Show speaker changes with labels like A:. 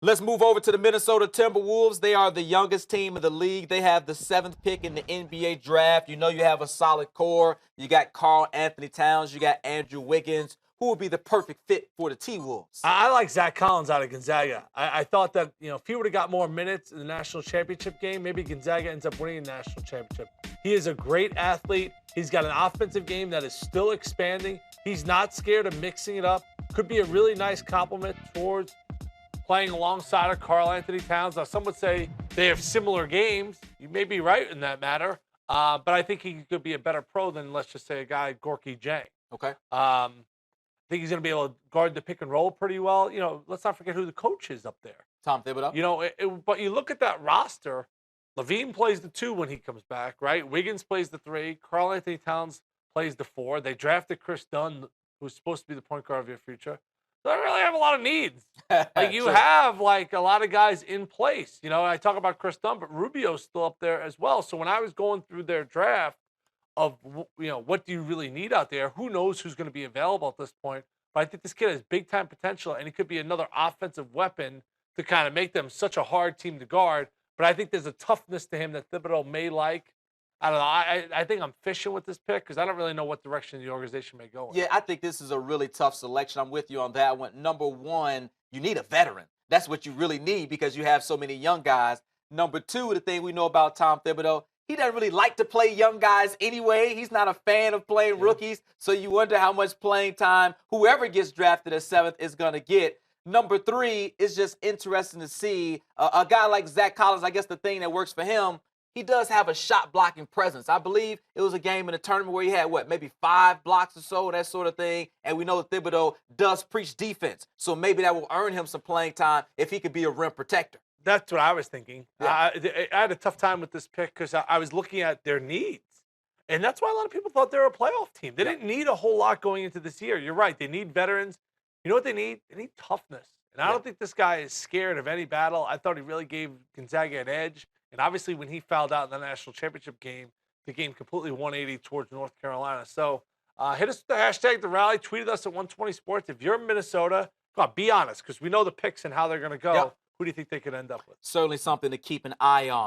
A: Let's move over to the Minnesota Timberwolves. They are the youngest team in the league. They have the 7th pick in the NBA draft. You know you have a solid core. You got Karl Anthony Towns. You got Andrew Wiggins. Who would be the perfect fit for the T-Wolves?
B: I like Zach Collins out of Gonzaga. I thought that, if he would have got more minutes in the national championship game, maybe Gonzaga ends up winning the national championship. He is a great athlete. He's got an offensive game that is still expanding. He's not scared of mixing it up. Could be a really nice compliment towards playing alongside of Karl Anthony Towns. Now, some would say they have similar games. You may be right in that matter. But I think he could be a better pro than, let's just say, a guy, Gorky Jang.
A: Okay.
B: I think he's going to be able to guard the pick and roll pretty well. Let's not forget who the coach is up there.
A: Tom Thibodeau.
B: But you look at that roster, Levine plays the 2 when he comes back, right? Wiggins plays the 3. Karl Anthony Towns plays the 4. They drafted Chris Dunn, who's supposed to be the point guard of your future. So they really have a lot of needs. Like you have a lot of guys in place. I talk about Chris Dunn, but Rubio's still up there as well. So when I was going through their draft of, what do you really need out there? Who knows who's going to be available at this point? But I think this kid has big time potential, and he could be another offensive weapon to kind of make them such a hard team to guard. But I think there's a toughness to him that Thibodeau may like. I don't know. I think I'm fishing with this pick because I don't really know what direction the organization may go in.
A: Yeah, I think this is a really tough selection. I'm with you on that one. Number 1, you need a veteran. That's what you really need because you have so many young guys. Number 2, the thing we know about Tom Thibodeau, he doesn't really like to play young guys anyway. He's not a fan of playing rookies, so you wonder how much playing time whoever gets drafted at 7th is going to get. Number 3 is just interesting to see. A guy like Zach Collins, I guess the thing that works for him, he does have a shot blocking presence. I believe it was a game in a tournament where he had, maybe 5 blocks or so, that sort of thing. And we know Thibodeau does preach defense. So maybe that will earn him some playing time if he could be a rim protector.
B: That's what I was thinking.
A: Yeah.
B: I had a tough time with this pick because I was looking at their needs. And that's why a lot of people thought they were a playoff team. They didn't need a whole lot going into this year. You're right. They need veterans. You know what they need? They need toughness. And I don't think this guy is scared of any battle. I thought he really gave Gonzaga an edge. And obviously, when he fouled out in the national championship game, the game completely 180 towards North Carolina. So hit us with the hashtag The Rally. Tweet at us at 120 Sports. If you're in Minnesota, come on, be honest, because we know the picks and how they're going to go.
A: Yep.
B: Who do you think they could end up with?
A: Certainly something to keep an eye on.